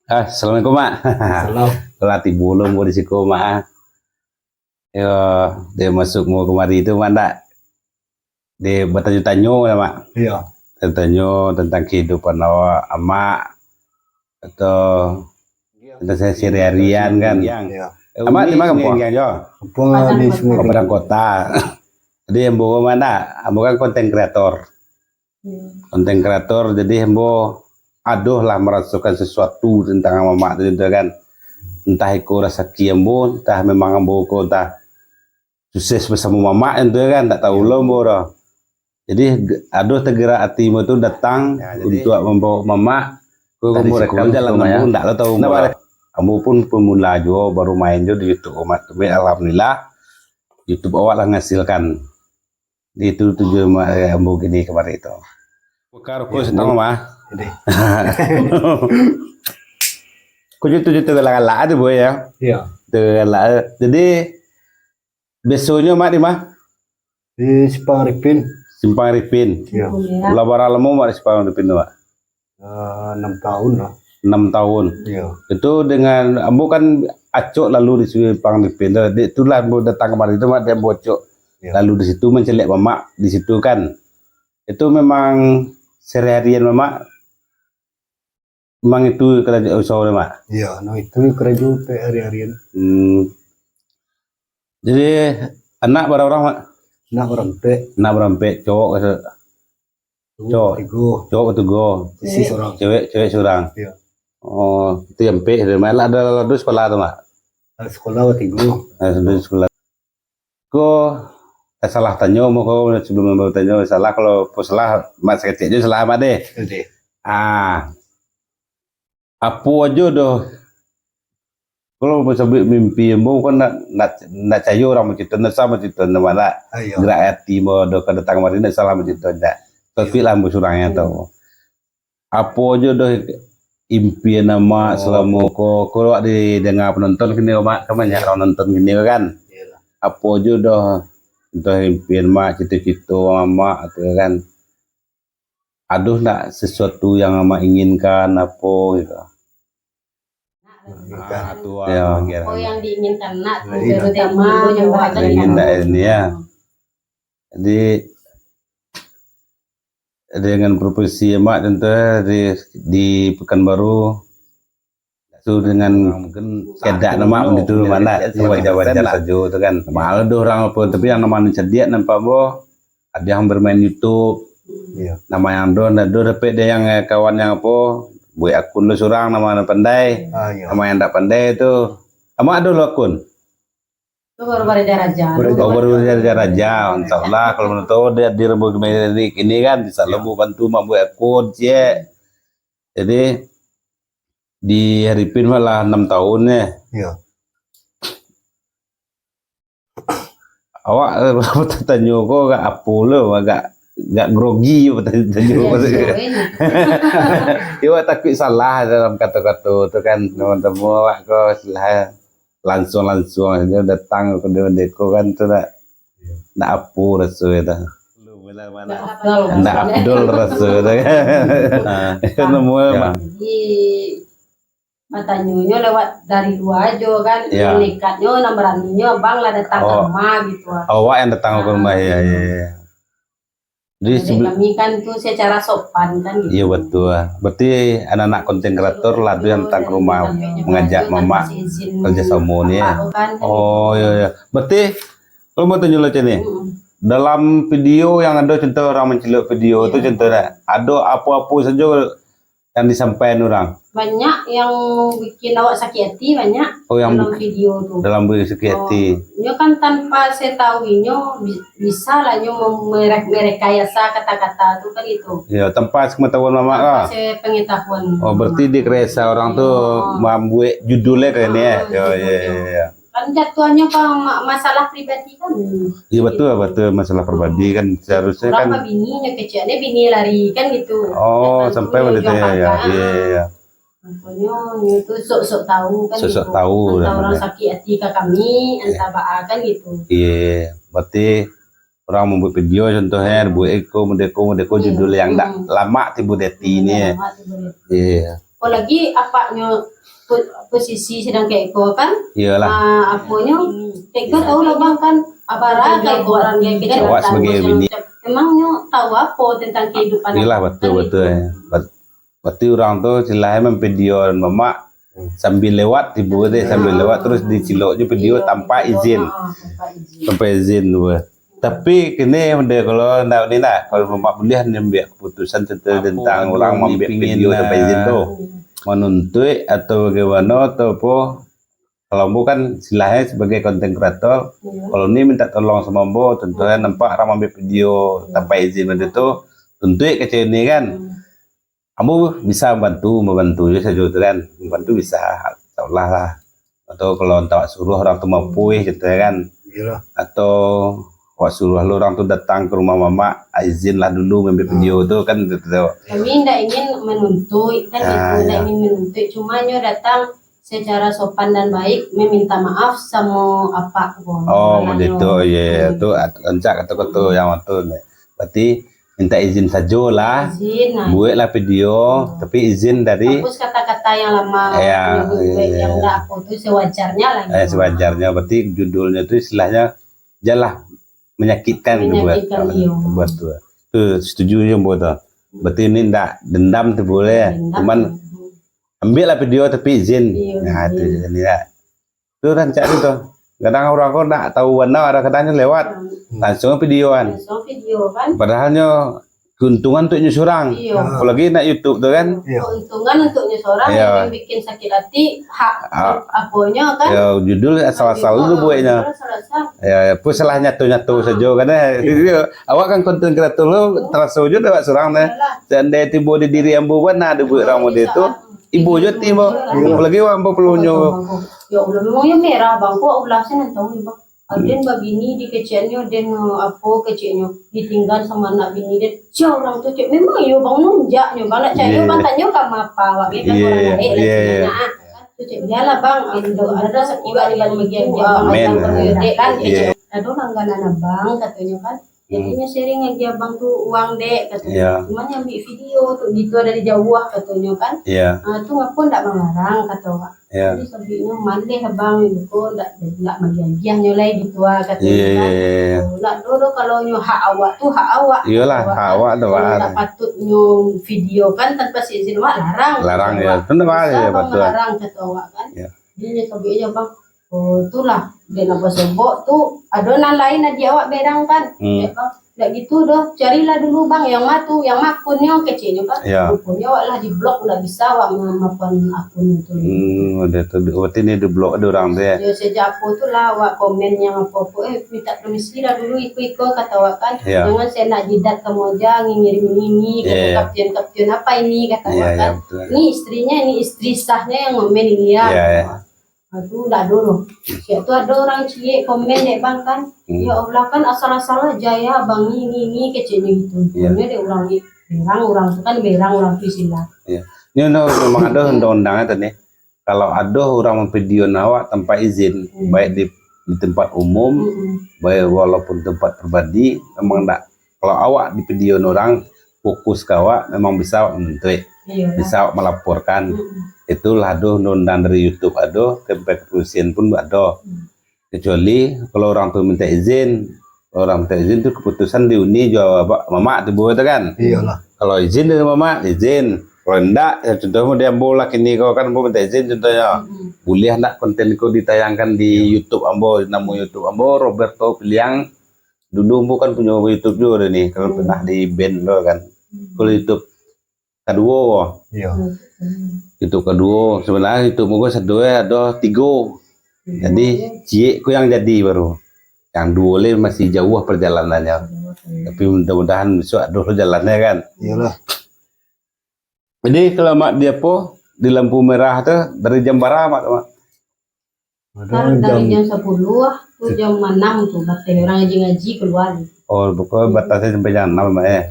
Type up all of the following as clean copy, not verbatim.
Assalamualaikum mak. Salam. Pelatih bulung mau disiko mak. Yo, dia masuk mau kemari itu mana? Dia bertanya-tanya ya mak. Iya. Tanya tentang kehidupan awak emak atau tentang sehari-harian kan. Iya. Emak di mana kampung? Apa di semua Padang kota. Jadi embo mana? Embo kan konten kreator. Konten kreator jadi embo aduh lah merasakan sesuatu tentang mama itu kan, entah itu rasa kiambo, entah memang ambo ko entah sukses bersama mama itu kan, tak tahu lo moro. Jadi aduh tergerak hatimu itu datang ya, untuk membawa mama ke mereka jalan ambo, enggak lo tahu moro. Ambo pun pemula juga baru main juga di YouTube umat, tapi alhamdulillah YouTube awak lah ngasilkan. Itu tujuan ambo gini kemarin itu. Bukan aku setengah mah. Kuju tujuh tegala ada boy ya. Iya. Tegala. Jadi besoknya mak di mah Di Simpang Ripin. Simpang Ripin. Iya. Labar lama mak di Simpang Ripin mak. 6 tahun lah. 6 tahun. Iya. Itu dengan ambo kan acok lalu di Simpang Ripin. Itulah ambo datang kemarin itu mak dia bocok. Iya. Lalu di situ mencelek mama di situ kan. Itu memang sehari-harian mama. Memang itu kerja usaha mak. Iya, nah itu kerja hari-harian. Jadi anak berapa orang mak? Nak berempe. Anak berempe cowok kata. Cowok. Cowok itu go. Isi seorang. Cewek seorang. Iya. Oh, itu yang pe dari mana ada sekolah tuh mak? Sekolah tigo. Ada sekolah. Ko salah tanya mau kau sebelum mau tanya salah kalau salah mak sekecil salah mak deh. Apa aja doh. Kalau bisa mimpi mau kan nak cayo orang macam nak sama macam mana gerak hati mau doh kedatang kemarin nak salah macam nak. Tapi lah surangnya tahu. Apa aja doh impian nama selama ko kalau di dengar penonton kini mak kebanyakan orang nonton kini kan. Apa aja doh untuk impian mak cita-cita mak atau kan. Aduh nak sesuatu yang mak inginkan apa gitu. Oh yang diinginkan nak terutama yang ini ya. Jadi dengan profesi mak tentunya di Pekanbaru itu dengan mungkin kedak nama itu mana wajar-wajar saja itu kan. Malah ada orang apa tapi yang namanya cerdik nampak boh ada yang bermain YouTube. Nama yang do dapat dia yang kawan yang apa buat akun lu surang nama pandai, nama yang tak pandai itu, ama ada lu akun. Itu baru raja. Baru raja, insyaallah kalau menurut tahu dia di rembu ini kan bisa lembu bantu mak buat akun cie. Jadi di Haripin malah 6 tahun ya. Iya. Awak tanya kok gak apa lo agak gak grogi tanya Iwa takut salah dalam kata-kata itu kan teman-teman kok salah langsung aja datang ke deko kan tuh nak apa rasa itu nak Abdul rasa itu nemu matanya lewat dari luar aja kan nekatnya beraninya bang lah datang ke rumah gitu. Awak yang datang ke rumah ya. Jadi kami kan tuh secara sopan kan gitu. Iya betul. Berarti anak-anak konten kreator lah tuh yang datang ke rumah mengajak mama kerja sama nih ya. Oh iya. Berarti kalau mau tunjuk aja nih. Dalam video yang ada contoh orang menceluk video itu contohnya ada apa-apa saja yang disampaikan orang. Banyak yang bikin awak sakit hati banyak. Yang dalam video tuh. Dalam video sakit hati. Nyo kan tanpa saya tahu nyo bisa lah nyo merekayasa kata-kata tuh kan itu. Ya tanpa pengetahuan mama lah. Saya pengetahuan. Oh berarti direkayasa orang tuh membuat judulnya kayak ini ya. Ya. Kan jatuhannya kan masalah pribadi kan. Iya betul masalah pribadi kan seharusnya kan. Berapa bininya kecilnya bini lari kan gitu. Oh sampai begitu ya. Iya. Pokoknya itu sok-sok tahu kan. Sok-sok tahu. Entah orang sakit hati ke kami, entah baa kan gitu. Iya, berarti orang membuat video contohnya buat mendeko judul yang tak lama tibu deti ini. Iya. apalagi apanya posisi sedang kayak kau kan, Iyalah. apanya kayak kau tahu lah bang kan, abara kayak kau orang kayak kita Awak sebagai bini. emangnya tahu apa tentang kehidupan Iyalah abang, betul kan betul. gitu. Ya. Berarti orang tuh silahnya memvideo mama sambil lewat tiba deh sambil lewat terus diciloknya video Iya, tanpa video, izin. tanpa izin. Tanpa izin dua. Tapi kini udah kalau nak ni nak kalau mama boleh ambil keputusan tentang orang ambil video tanpa izin tuh menuntut atau bagaimana atau apa. Kalau Bu kan silahnya sebagai konten kreator, Iya. kalau ini minta tolong sama Bu, tentunya nampak orang ambil video tanpa izin itu, tuntut kecil ini kan, kamu bisa membantu saja tu kan, membantu bisa, tahulah lah. Atau kalau tak suruh orang tu mampu gitu kan, Iyalah. atau wak suruh lu orang tu datang ke rumah mama, izinlah dulu ambil video tu kan gitu. Kami tidak ingin menuntut kan itu, tidak ya. ingin menuntut, cuma nyo datang secara sopan dan baik meminta maaf sama apa pun. Oh, Makanya, begitu ya, itu ancak kata-kata yang itu. Berarti minta izin saja lah, izin, nah, buatlah video, tapi izin dari hapus kata-kata yang lama, Ya, yang iya. enggak apa itu sewajarnya lah. gitu. sewajarnya. Berarti judulnya itu istilahnya jalah menyakitkan, Menyakitkan, iya. buat tuh. Setuju ya buat tuh. Berarti ini ndak dendam tuh boleh, Dendam. cuman ambil lah video tapi izin. Iya, Nah itu izin. ini ya. Itu rancak itu. Kadang orang kok nak tahu warna ada kadangnya lewat langsung videoan. Langsung video kan. Padahalnya keuntungan untuk nyusurang. Iya. Apalagi nak YouTube tuh kan. Iya. Keuntungan untuknya seorang Iya. yang bikin sakit hati hak Ah. apanya kan. Ya judul asal-asal dulu buatnya. Asal-asal. Ya, pun salah nyatu-nyatu saja karena awak kan konten kreator lo terasa juga awak surang deh. Dan dia tiba di diri ambo mana ada buat ramu dia tu. Ibu je tiba. Apalagi awak ambo pelunyo. Ya udah memangnya merah bang, kok ulasan nantong nih bang. Aden babini di kecilnya, den apa kecilnya ditinggal sama anak bini dia. Jauh orang tu cek memang yo bang nunjaknya bang nak cari Iya. bang tanya kamu apa, awak kan Iya, orang baik lah iya. sebenarnya. Tu cek dia lah bang, ada sekibat di bagian dia bang Amin. yang berdek kan. Iya. Ada langganan abang katanya kan. Jadinya sering lagi abang tuh uang dek Iya. katanya. Cuma ambil video tuh gitu dari jauh katanya kan. Iya, Tu ngapun tak melarang kata awak. iya. Jadi sebenarnya malih abang itu kok tak magiah nyolai gitu katanya Iya, kan. iya. Nak dulu kalau nyo hak awak tu hak awak. Iyalah, hak awak tu, Kalau Wak. tak patut nyo video kan tanpa seizin awak larang. Larang kata ya. awak. Tentu Bisa ya bang betul. larang kata awak kan. Ya. Jadi sebagai aja bang. Oh itulah dia nak sebok tu adonan lain aja awak berang kan. Ya bang. Tak gitu doh, carilah dulu bang yang matu, yang akunnya kecilnya kan. Ya. Akunnya awak lah di blok nggak bisa awak memapan akun itu. Udah tu berarti ni di blok ada orang dia. Ya sejak apa tu lah awak komen yang apa-apa minta permisi lah dulu ikut kata awak kan. Ya. Jangan saya nak jidat kamu aja ngirim ini kata Ya. kapten apa ini kata Iya, awak iya kan. betul. Ini istrinya, ini istri sahnya yang ngomen ini ya. Iya, iya. Itu dah dulu. Siap tu ada orang cie komen dek bang kan. Ya Allah kan asal-asal aja ya bang ini kecilnya gitu. Iya. Dia orang orang tu kan berang orang pisila. Iya. Ini memang ada undang-undangnya tadi. Kalau ada orang memvideo awak tanpa izin, baik di tempat umum, baik walaupun tempat pribadi, memang tak. Kalau awak di video orang fokus ke awak, memang bisa awak menuntut, Iya. bisa awak melaporkan. Itulah ada undang dari YouTube ada, sampai kepolisian pun ada. Kecuali kalau orang tu minta izin, orang minta izin tu keputusan diundi jawab mama tu buat tu kan. Iyalah. Kalau izin dari mama, izin. Kalau enggak, ya contohnya dia bola kini kau kan mau minta izin contohnya. Boleh enggak konten kau ditayangkan di YouTube ambo, nama YouTube ambo Roberto Piliang. Dulu ambo kan punya YouTube juga nih, kalau pernah di band lo kan. Kalau YouTube kedua, Iya. YouTube kedua sebenarnya YouTube gue sedua ada 3. Jadi ciekku yang jadi baru. Yang 2 le masih jauh perjalanannya. Tapi mudah-mudahan besok ada jalannya kan. Iyalah. Jadi kalau mak dia po di lampu merah tuh dari jam berapa mak? Ada Dari jam jam 10 tu jam 6 tu batai orang ngaji keluar. Oh pokoknya batasnya sampai jam 6 mak ya.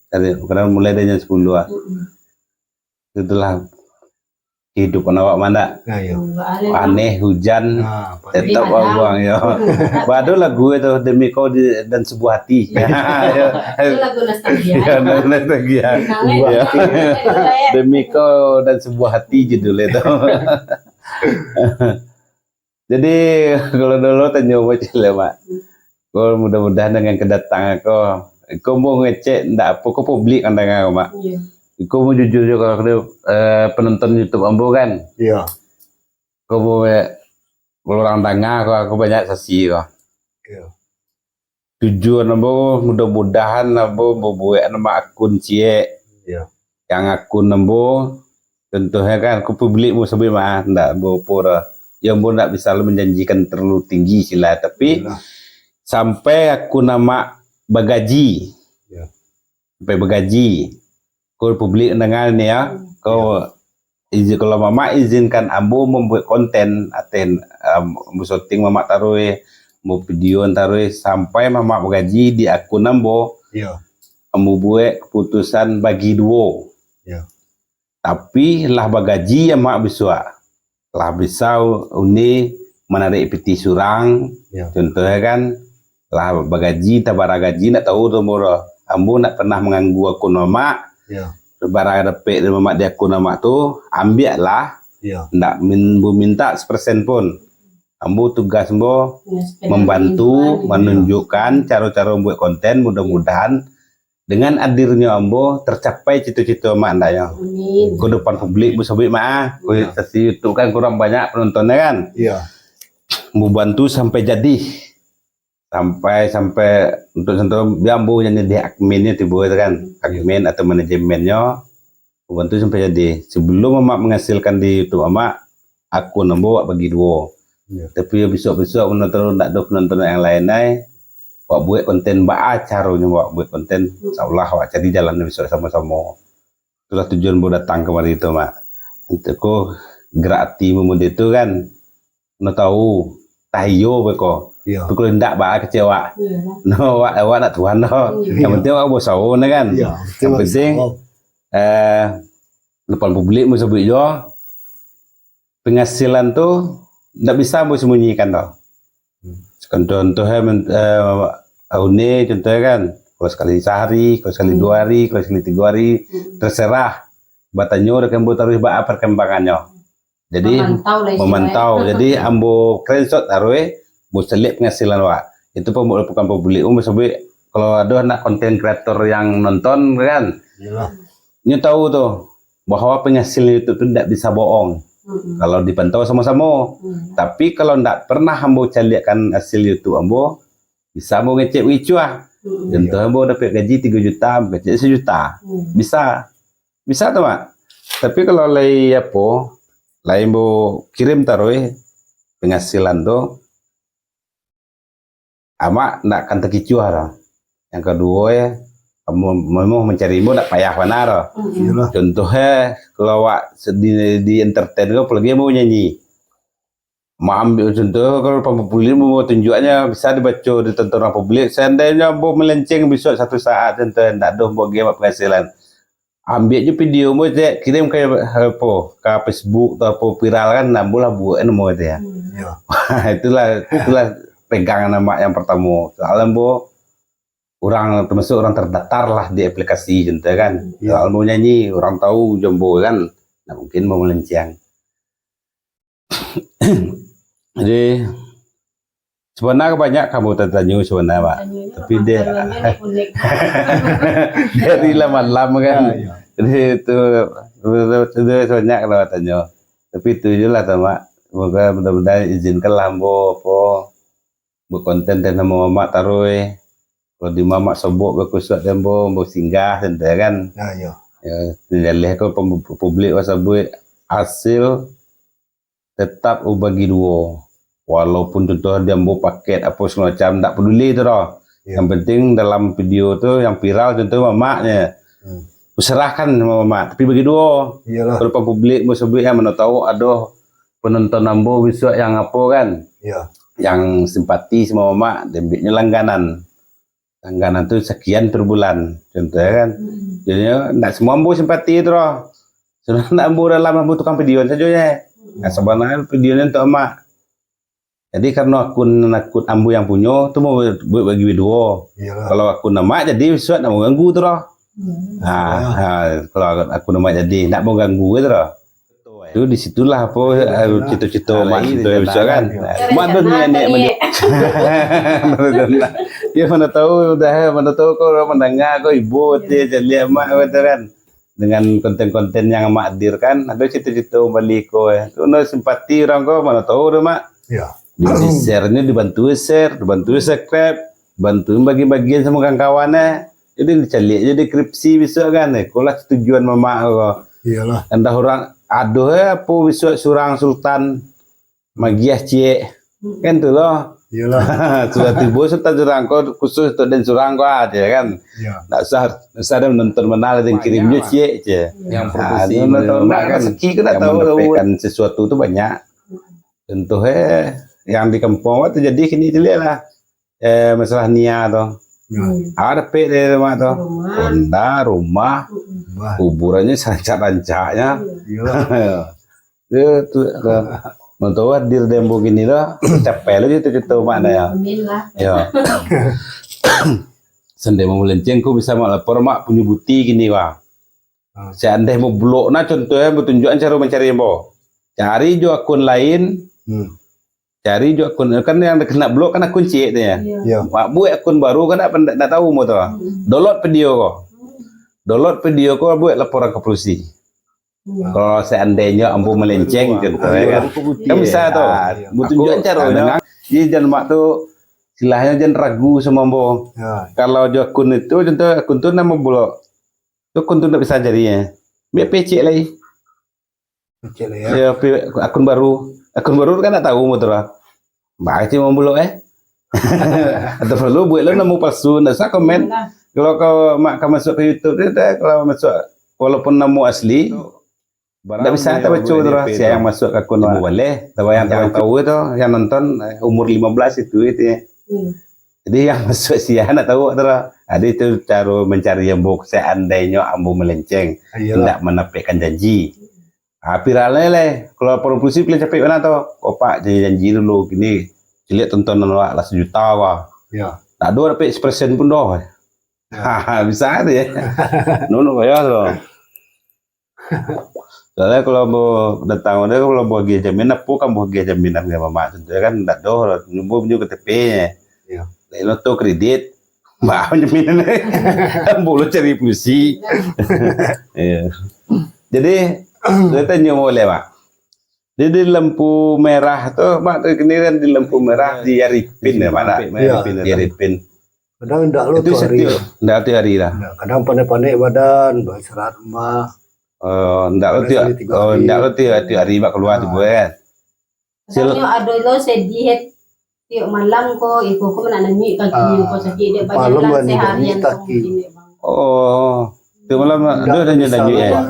Dari karena mulai dari jam 10 ah. Itulah hidup awak mana Nah, ya. aneh hujan Nah, tetap buang ya. Waduh lagu itu demi kau dan sebuah hati. Itu lagu nostalgia. Ya, nostalgia. Kenangan. Ya. Demi kau dan sebuah hati judul itu. Jadi kalau dulu tanya macam mak. Kau mudah-mudahan dengan kedatangan kau mau ngecek ndak apa kau publik kan dengan mak. Iya. Kau mau jujur juga kalau penonton YouTube Ambo kan. iya. Kau mau kalau orang tengah kau banyak saksi kau. Iya. Tujuan Ambo mudah-mudahan Ambo buat nama akun cie. Iya. Yang akun Ambo contohnya kan aku publik mau sebut mah ndak Ambo pura. Yang Ambo ndak bisa menjanjikan terlalu tinggi sila tapi Iyalah. sampai aku nama bagaji. Ya. Sampai bagaji. Kau publik dengar ni ya. Kau izin kalau mama izinkan Ambo membuat konten aten syuting mama taruh mau video taruh sampai mama bagaji di akun Ambo. Iya. Ambo buat keputusan bagi dua. Ya. Tapi lah bagaji yang mak bisa. Lah bisa uni menarik peti surang. Ya. Contohnya kan lah bagaji tabara gaji nak tahu tu murah. Ambo nak pernah mengganggu akun mama. Iya. Barang repek dan mamak dia akun nama tu ambil lah, Iya. ndak minta 1% pun. Ambo tugas Ambo membantu menunjukkan cara-cara membuat konten, mudah-mudahan dengan hadirnya Ambo tercapai cita-cita mak ndaknya. Amin. Ke depan publik bu sabit mak, ku Iya. sesi YouTube kan kurang banyak penontonnya kan. Iya. Mau bantu sampai jadi. Sampai untuk contoh dia Ambo yang jadi adminnya tiba itu kan, admin atau manajemennya bantu sampai jadi. Sebelum Mak menghasilkan di YouTube Mak, akun Ambo bagi dua. Ya. Tapi besok-besok menonton tak ada penonton yang lain wak buat konten caranya wak buat konten, insyaallah wak cari jalan besok sama-sama. Itulah tujuan Ambo datang kemari itu Mak. Untuk ko gerak hati memud itu kan, no tahu tayo beko. Iya. Tapi kalau tidak bah kecewa. Iya. No, awak nak Tuhan no. Iya. Yang penting awak bosau kan. Iya. Yang penting depan publik mau sebut jo penghasilan tu tidak bisa mau sembunyikan tau. Contohnya ini contohnya kan kalau sekali sehari, kalau sekali 2 hari, kalau sekali 3 hari terserah. Batanyo rekan Ambo taruh ba perkembangannya. Jadi memantau. Jadi Ambo screenshot taruh bu selip penghasilan wak itu bukan publik sebut kalau ada anak konten kreator yang nonton kan Iyalah. ini tahu tuh bahwa penghasilan YouTube itu tidak bisa bohong kalau dipantau sama-sama tapi kalau tidak pernah Ambo calikan hasil YouTube Ambo bisa Ambo ngecek wicuah contoh Ambo dapat gaji 3 juta ngecek 1 juta bisa tuh Mak tapi kalau lain apa lain Ambo kirim taruh penghasilan tuh amak nak akan terkicuah dah. Yang kedua mau mencari ilmu tak payah mana dah. Iyalah. Contohnya kalau awak di entertain kau apalagi mau nyanyi. Mau ambil contoh kalau publik mau tunjuknya bisa dibaca ditonton orang publik. Seandainya mau melenceng besok satu saat contoh tak ada buat game penghasilan. Ambil je video mau je kirim ke apa ke Facebook atau apa viral kan nak boleh buat nama dia. Iya. itulah pegangan nama yang pertama. Soalnya Ambo orang termasuk orang terdaftar lah di aplikasi contoh kan. Ya. Kalau mau nyanyi orang tahu Jombo kan, nah mungkin mau melenceng. Jadi sebenarnya banyak kamu tanya sebenarnya Pak. Tapi dia dari lama-lama kan. Iya. Jadi itu banyak kalau tanya. Tapi itu jelas Mak. Semoga mudah-mudahan izinkan Ambo apa berkonten dan nama Mamak taruh kalau di Mamak sobok berkusut dan Ambo singgah santai kan. Nah, iya. Ya lihat kau publik wasabui hasil tetap bagi dua. Walaupun contoh dia Ambo paket apa semacam tak peduli tu dah. Ya. Yang penting dalam video tu yang viral contoh Mamaknya. Serahkan sama Mamak tapi bagi dua. Iyalah. Kalau publik mau sebut yang mana tahu ada penonton Ambo besok yang apa kan. Iya. Yang simpati sama Mak debitnya langganan tuh sekian per bulan contohnya kan jadinya enggak semua Ambo simpati itu loh Sudah nak ambo dalam ambo tukang videoan saja ya. Nah, sebenarnya videonya untuk emak. Jadi karena akun ambo yang punya tuh mau buat bagi video. Iyalah. Kalau akun emak jadi suat nak mau ganggu tu lah. Kalau akun emak jadi nak mau ganggu tu lah. Itu disitulah apa cita-cita mak itu ya bisa kan. Mana ni dia mana tahu kau mendengar kau ibu dia jadi mak kata kan. Dengan konten-konten yang mak hadirkan ada cita-cita balik kau itu no simpati orang kau mana tahu dah mak. Ya. Di share-nya dibantu subscribe, bantu bagi-bagian sama kawan-kawannya. Jadi dicari jadi kripsi besok kan. Kalau tujuan mama kau. Iyalah. Anda orang aduh apa besok surang sultan magiah cie kan tu loh. Iyalah. Sudah tiba sultan surang kau khusus untuk dan surang kau aja kan. Ya. Tak usah ada menonton menal dan kirimnya cie cie. Yang produksi Nonton kan rezeki kita tahu kan sesuatu tu banyak. Tentu yang di kampung tu jadi kini dilihat lah. Masalah Nia tu. Ada pe di rumah tu. Honda, rumah, Wah. kuburannya rancak-rancaknya. Iyalah. Dia tu mentua hadir dembo gini lah. Capek lah itu cerita mana ya. Amin lah. Ya. Sendiri mau melenceng ku bisa mak lapor mak punya buti gini wah. Seandainya mau blok nah contohnya mau tunjukkan cara mencari embo. Cari jo akun lain. Cari jo akun kan yang kena blok kan akun cik tu ya. Ya. Mak buat akun baru kan tak tahu mau tu. Download video kau. Download video kau buat laporan ke polisi. Kalau seandainya ambo melenceng contohnya kan. Kan bisa tu. Buat tunjukkan caranya. Jadi jangan mak tu silahnya jangan ragu sama ambo. Ya. Kalau jo akun itu contoh akun tu nama blok. Tu akun tu tak bisa jadinya. Biar PC lagi. Kecil ya. Ya akun baru. Akun baru kan tak tahu mau tu lah. Baca mau blok atau perlu buat lo nama palsu. Nak saya komen. Kalau kau mak kau masuk ke YouTube dia kalau masuk walaupun nama asli tak bisa tak baca tu lah. Siapa yang masuk ke akun ibu boleh. Tapi yang tahu itu yang nonton umur 15 itu ya. Jadi yang masuk siapa nak tahu tu lah. Ada itu cara mencari yang buk seandainya ambo melenceng. Tidak menampilkan janji. Viralnya lah. Kalau produksi pilih capek mana tu? Pak janji dulu gini. Lihat tontonan awak lah 1 juta wah. Ya. Tak ada dapat ekspresen pun dah. Bisa tu ya. Nono kaya tu. Soalnya kalau mau datang dia kalau mau bagi jaminan apa kan bagi jaminan dengan mama tu kan tak ada nyumbu punya KTP-nya. Ya. Lalu tu kredit. Mau jaminan boleh cari polisi. Ya. Jadi saya tanya boleh mak. Di lampu merah tu mak tu kini kan di lampu merah di Arifin ya mana? Di Arifin. Kadang ndak lo Itu tu hari. setiap ndak tiap hari lah. Kadang pandai-pandai badan, serat rumah. Ndak lo tiap hari mak keluar tu kan. Kadang ada lo sedih tiap malam ko iko ko mana nyanyi kaki ko sakit dia banyak malam lah ni seharian kaki. Oh, tu malam ada nyanyi ya.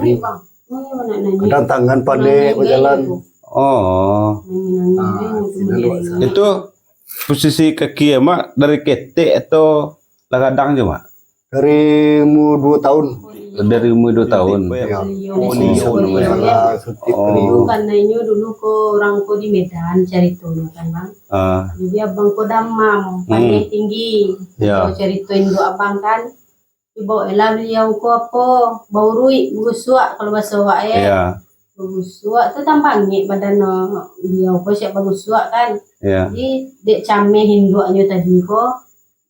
Kadang tangan pandai berjalan. Oh, itu posisi kaki mak dari ketek atau lagadang je mak? Dari umur 2 tahun. Dari umur 2 tahun. Karena ini dulu ko orang ko di Medan ceritanya kan bang. Jadi abang ko damam, paling tinggi. Ko ceritain do abang kan. Ibu elah beliau ko apa bau rui bagusua kalau bahasa awak ya. Bagusua tu tampangnya badan beliau ko siap bagusua kan. Jadi dek came hinduannya tadi ko.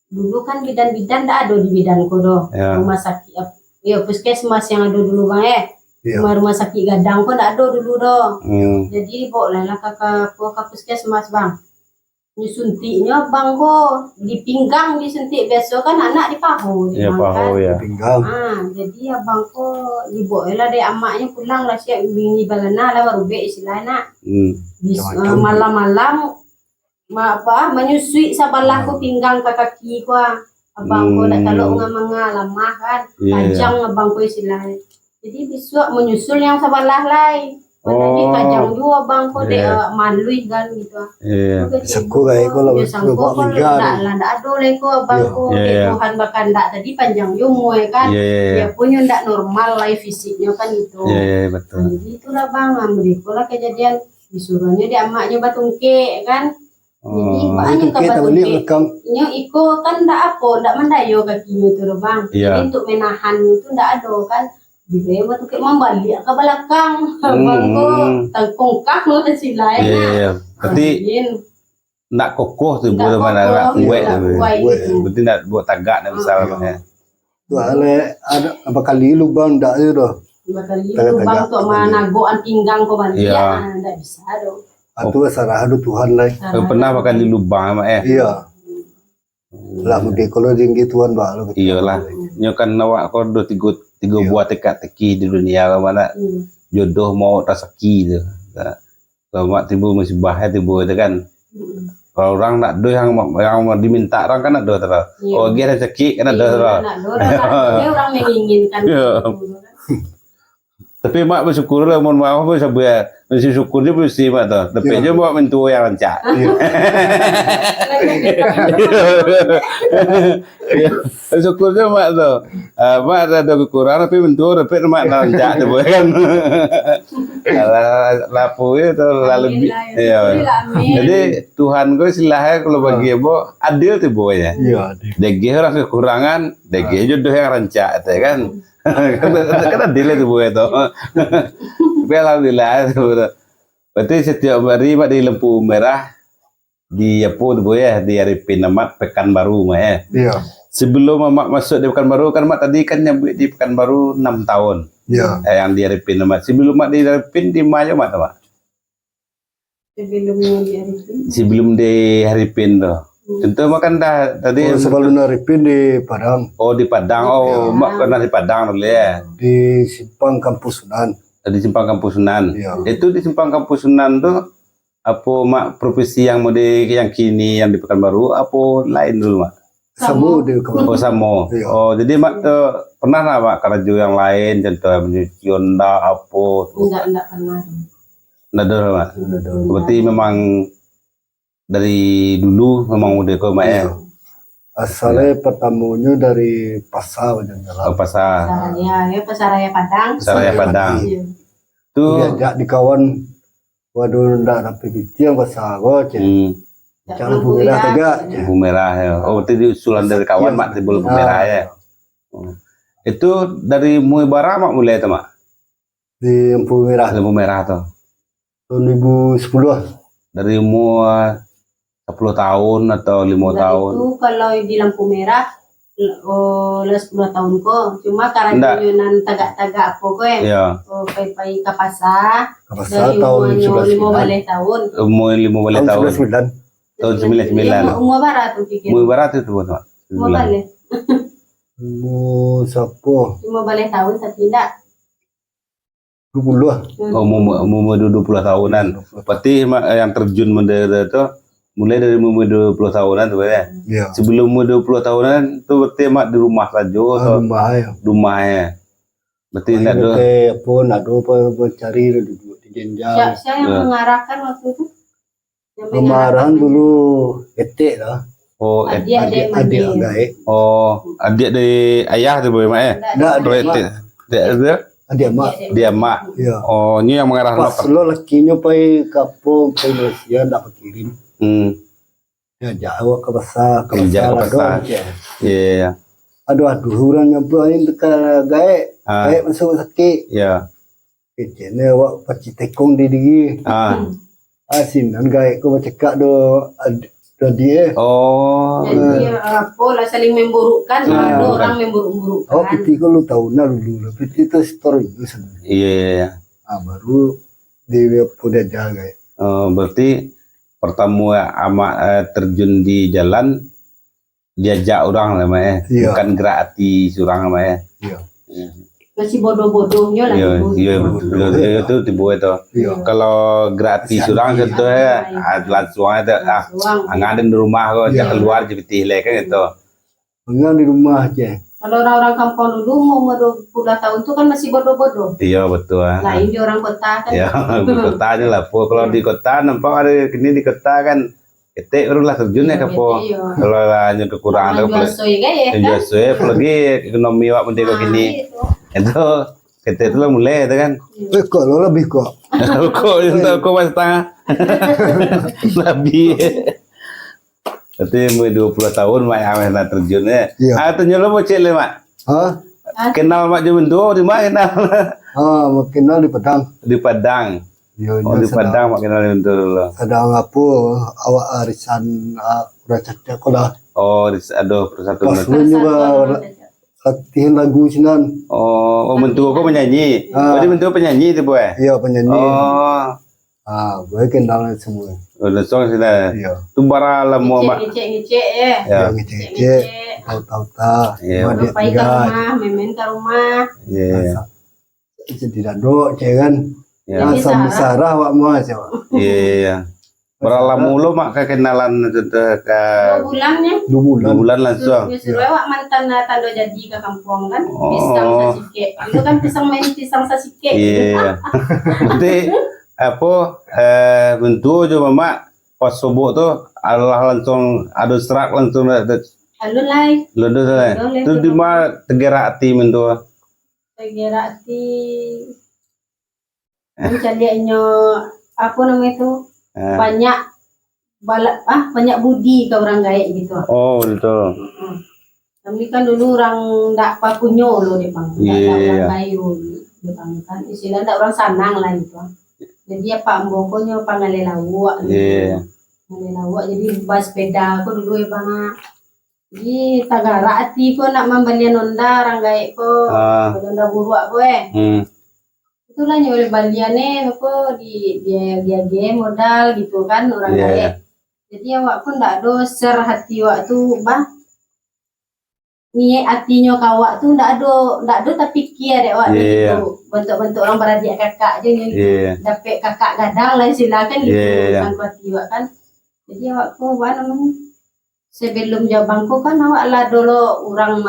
Dulu kan bidan-bidan tak ada di bidan ko do. Rumah sakit ya puskesmas yang ada dulu bang rumah sakit gadang ko tak ada dulu do. Jadi boleh lah kakak ko ke puskesmas bang. Disuntiknya bang ko di pinggang disuntik biasa kan anak di pahu. Ya pahu ya. Pinggang. Jadi abang ko dibawa deh amaknya pulang lah siap bini balana lah baru be istilahnya. Malam-malam menyusui sabalah ko pinggang ke kaki ko. Abang ko dak talok ngamanga lamah kan. Panjang abang ko istilahnya. Jadi besok menyusul yang sabalah lai. Tadi kajang juga bang ko de Iya. malui kan gitu. Iya. Sangko kayak ko lah, Sangko bawa ko minggan. ndak ado le ko bang Iya. ko Iya, de iya. Tuhan bahkan ndak tadi panjang umur kan. Iya, iya, iya. Dia punya ndak normal life fisiknya kan gitu. Iya, iya, betul. Nah, jadi itulah bang, mereka lah kejadian disuruhnya di amaknya batungke kan. Jadi Oh, banyak Itu ke kita balik batungke. belakang. Nya iko kan ndak apa, ndak mendayo kakinya tuh loh, bang. Iya. Jadi untuk menahan itu ndak ada kan. Dia batungke membalik ke belakang. Bang ko tengkongkak lo silai iya, na. iya. Berarti nak kokoh tuh Ndak buat mana nak kokoh, kuat ndak tu. kuat gitu. Berarti nak buat tagak nak besar mana. Soalnya ada apa kali lubang ndak itu doh. Bakal Tagak-tagak. itu bang untuk managoan pinggang ko balik Iya. ya, ndak bisa dong. Atau sarah ada Tuhan lah. Pernah makan di lubang mak Iya. Lah mudi kalau tinggi Tuhan bah lo. Iyalah. Nyo kan awak kau do tiga Iya. buat teka-teki di dunia mana jodoh mau rezeki tu. Kalau mak tiba musibah tiba tu kan. Kalau orang nak do yang diminta orang kan nak do terus. Iya. Oh dia rezeki kan ada terus. Dia orang menginginkan Iya. gitu. Tapi mak bersyukur lah, mohon maaf pun sampai mesti syukur dia mesti mak tu. Tapi je mak mentua yang rancak. Syukur je mak tu. Mak ada kekurangan tapi mentua tapi mak rancak tu kan. Lapu itu lalu ya. Jadi Tuhan gue silahnya kalau bagi ibu adil tu boynya. Iya. Degi orang kekurangan, degi jodoh yang rancak tu kan. Kan adil itu boy itu. Tapi alhamdulillah itu. Berarti setiap hari mak di lampu merah di apa tu boy ya di Arifin Amat Pekanbaru mak ya. Iya. Sebelum mak masuk di Pekanbaru kan mak tadi kan nyambi di Pekanbaru 6 tahun. Iya. Yang di Arifin Amat. Sebelum mak di Arifin di mana mak tu mak? Sebelumnya di Arifin. Sebelum di Arifin tu. Tentu mak kan dah tadi Oh, sebelum naripin di Padang, oh di Padang. Oh Iya. mak pernah di Padang dulu ya. di Simpang Kampus Sunan. Di Simpang Kampus Sunan. Iya. Itu di Simpang Kampus Sunan tuh apa mak profesi yang mau di yang kini yang di Pekanbaru apa lain dulu mak? Samu di kawan. Oh sama. Iya. Oh jadi mak tuh pernah lah mak kerja yang lain contoh menyuci onda apa tuh. Enggak pernah. Nggak ada lah, mak. Berarti memang dari dulu memang udah kau mak ya. Asalnya pertamanya dari pasar Oh, wajan jalan. pasar Pasaraya Padang. Pasaraya Padang. Iya. tuh. Diajak di kawan, waduh ndak dapat yang pasar kok. Jangan lampu merah tegak. Lampu merah ya. Oh berarti diusulan dari kawan mak timbul lampu merah ya. Oh. Itu dari Muibara mak mulai itu mak. Di lampu merah Lampu merah tuh. tahun 2010. Dari umur 10 tahun atau 5 Nah, tahun. itu kalau di lampu merah oh 10 tahun kok. Cuma karena Ndak. yunan tagak-tagak apa kok ya. Iya. Oh pai-pai ke pasar Pasar dari tahun umurnya 5 11. balik tahun. Umur 5 balik tahun. Tahun 99. Tahun 99. Iya, umur barat tuh pikir. Umur barat itu buat mak. Umur balik. Umur siapa? 5 balik tahun saya tidak. 20 Oh, umur 20 tahunan. Berarti mak, yang terjun mendarat itu mulai dari umur 20 tahunan tuh ya. Iya. Sebelum umur 20 tahunan itu berarti mak di rumah saja atau Rumah ya. rumahnya. Berarti enggak ada. Apa nak do apa cari duduk di jenjang. Siapa yang Ya. mengarahkan waktu itu? Yang Kemarin mengarahkan. dulu etek lah. Oh, Adik Adik mandi. gaib. adik dari ayah tuh mak ya. Ndak Kalau adik itu mak. dia Adik mak. dia mak. Iya. Oh, ini yang mengarah Pas nok. lo lakinya pai kapung pai Malaysia ndak kirim. Ya jauh ke pasar, Ke pasar. Ya. Iya. Aduh orang nyampain ke gaib. Ah, Gaib masuk sakit. ya. Kecene awak paci tekong di diri. Ah. Asinan gaib ko cekak do dia. Oh. Jadi apa lah saling memburukkan, Ya, ada bukan. orang memburuk-burukkan. Oh piti ko lu tahu na dulu. Piti itu story itu sebenarnya. Iya. Baru dia udah jaga. Berarti pertama amak terjun di jalan diajak orang namanya, Iya. bukan gerak hati surang namanya. Iya. Masih bodoh-bodohnya lah. Iya, ibu. iya betul itu tibu itu. Iya. Kalau gerak hati surang itu ya langsung aja Uang. ngadem di rumah kok Iya. jangan keluar jadi lek kan gitu. Enggak di rumah aja. Kalau orang-orang kampung dulu mau 20 tahun tuh kan masih bodoh-bodoh. Iya betul. Lain di orang kota kan. Ya, di kotanya lah. Po kalau di kota nampak ada ini di kota kan ketek baru lah terjun ya kapo. Kalau hanya kekurangan jual soy gaya kan. jual soy, apalagi ekonomi wak mendeko kini. Itu ketek itu lah mulai itu kan. Kok lo lebih kok. Kok itu kok mas setengah. Lebih. Berarti mau 20 tahun mak yang nak terjun ya. Iya. Ah terjun lo mau cek le mak. Hah? Kenal mak Jawa di mana kenal? Mungkin lo di Padang. Di Padang. Yo, Oh di Padang mak kenal dulu. Sedang apa awak arisan rakyat aku lah. Oh, aduh persatuan. Pas lu juga latihan lagu sinan. Oh, mentua kau penyanyi. Ah. Jadi mentua penyanyi tu boy. Iya penyanyi. Oh, Gue kenal semua. udah song sudah. Iya. Tu bara lama mak. Ngecek ya. Ya. Ngecek, tahu-tahu ta. Iya. Sampai ke rumah, memen ke rumah. Iya. Jadi dado, jangan. Iya. Masa besarah wak mas ya. Iya. Berapa mulu mak kenalan itu ke 2 bulannya. 2 bulan. 2 bulan langsung. Suruh awak mantan tando jadi ke kampung kan. Oh. Pisang sasike. Itu kan pisang sasike. Iya. Berarti apa bentuk je mama pas subuh tu Allah langsung ada serak langsung Halo lai. Lodo saya. Tu di mana tegerak ti mentua. Tegerak ti. Mencarinya apa namanya itu? Banyak banyak budi ke orang gaek gitu. Oh betul. Kami kan dulu orang ndak pakunyo lo di pang. Iya. Orang kayu di pang kan istilah ndak orang sanang lah gitu. Jadi apa ambokonya pangalelawak. Iya. Pangalelawak jadi bas sepeda aku dulu ya bang. Jadi tagara ati ko nak membeli nonda orang gaek ko. Nonda buruak ko itulah nyuri baliannya aku dia modal gitu kan orang gaek. Jadi awak pun ndak do ser hati wak tu bah niat hatinya kawak tu ndak do tapi kia dek wak gitu bentuk-bentuk orang beradik kakak je dapat kakak gadang lah silakan gitu kan hati wak kan. Jadi awak ko apa namanya sebelum jabangku kan awak lah dulu orang